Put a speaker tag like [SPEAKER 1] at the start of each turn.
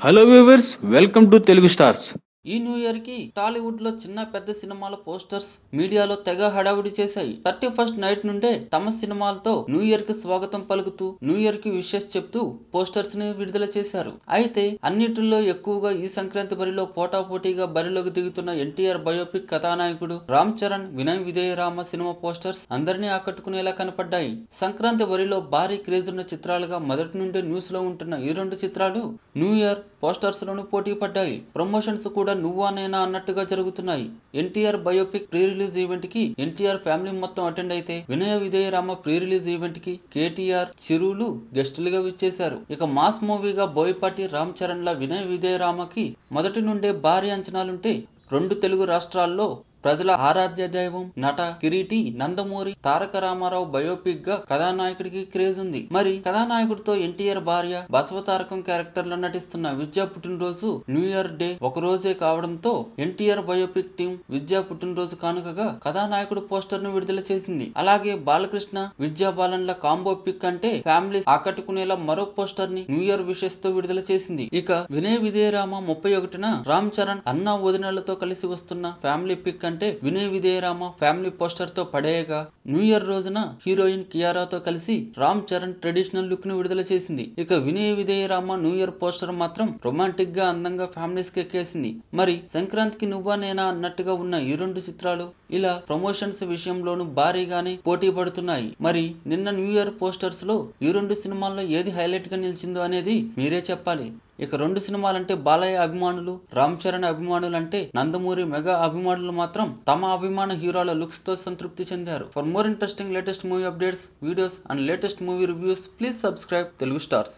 [SPEAKER 1] Hello viewers, welcome to Telugu stars.
[SPEAKER 2] ఈ new year కి టాలీవుడ్ లో చిన్న పెద్ద సినిమాల పోస్టర్స్ మీడియాలో తెగ హడావుడి చేశాయి. 31st నైట్ నుండే తమ సినిమాలతో న్యూ ఇయర్ కి స్వాగతం పలుకుతూ న్యూ ఇయర్ కి విషెస్ చెప్తూ పోస్టర్స్ ని విడుదల చేశారు. అయితే అన్నిటిలో ఎక్కువగా ఈ సంక్రాంతి బరిలో పోటాపోటీగా బరిలోకి దిగుతున్న ఎన్టీఆర్ బయోపిక్ కథానాయకుడు రామ్ చరణ్ వినయ్ విధేయ రామ సినిమా పోస్టర్స్ అందరినీ ఆకట్టుకునేలా కనపడ్డాయి. సంక్రాంతి బరిలో భారీ క్రేజ్ ఉన్న చిత్రాలుగా మొదటి నుండే న్యూస్ లో ఉంటున్న ఈ రెండు చిత్రాలు న్యూ ఇయర్ పోస్టర్స్ లోను పోటీ పడ్డాయి. ప్రమోషన్స్ కూడా నువ్వా నేనా అన్నట్టుగా జరుగుతున్నాయి. NTR biopic pre release event కి ఎన్టీఆర్ ఫ్యామిలీ మొత్తం అటెండ్ అయితే Vinaya Vidheya Rama pre release event కి కేటీఆర్ చిరులు గెస్టులుగా విచ్చేశారు. ఇక మాస్ మూవీగా బోయపాటి రామ్ చరణ్ ల వినయ విధేయ రామకి మొదటి నుండే భారీ అంచనాలుంటే రెండు తెలుగు రాష్ట్రాల్లో ప్రజల ఆరాధ్య దైవం నట కిరీటి నందమూరి తారక రామారావు బయోపిక్ గా కథానాయకుడికి క్రేజ్ ఉంది. మరి కథానాయకుడితో ఎన్టీఆర్ భార్య బసవతారకం క్యారెక్టర్ లో నటిస్తున్న విద్యా పుట్టినరోజు న్యూ ఇయర్ డే ఒక రోజే కావడంతో ఎన్టీఆర్ బయోపిక్ టీం విద్యా పుట్టినరోజు కానుకగా కథానాయకుడు పోస్టర్ ను విడుదల చేసింది. అలాగే బాలకృష్ణ విద్యా బాలన్ల కాంబో పిక్ అంటే ఫ్యామిలీ ఆకట్టుకునేలా మరో పోస్టర్ ని న్యూ ఇయర్ విషెస్ తో విడుదల చేసింది. ఇక వినయ్ విధేయ రామ 31న రామ్ చరణ్ అన్నా వదినలతో కలిసి వస్తున్న ఫ్యామిలీ పిక్ అంటే వినయ్ విధేయ రామ ఫ్యామిలీ పోస్టర్ తో పడేయగా న్యూ ఇయర్ రోజున హీరోయిన్ కియారాతో కలిసి రామ్ చరణ్ ట్రెడిషనల్ లుక్ ను విడుదల చేసింది. ఇక Vinay Vidheya Rama new year poster మాత్రం రొమాంటిక్ గా అందంగా ఫ్యామిలీస్ కి ఎక్కేసింది. మరి సంక్రాంతికి నువ్వా నేనా అన్నట్టుగా ఉన్న ఈ రెండు చిత్రాలు ఇలా ప్రమోషన్స్ విషయంలోనూ భారీగానే పోటీ పడుతున్నాయి. మరి నిన్న న్యూ ఇయర్ పోస్టర్స్ లో ఈ రెండు సినిమాల్లో ఏది హైలైట్ గా నిలిచిందో అనేది మీరే చెప్పాలి. ఇక రెండు సినిమాలంటే బాలయ్య అభిమానులు, రామ్ చరణ్ అభిమానులు అంటే నందమూరి మెగా అభిమానులు మాత్రం తమ అభిమాన హీరోల లుక్స్ తో సంతృప్తి చెందారు. For more interesting latest movie updates, videos and latest movie reviews, please subscribe Telugu stars.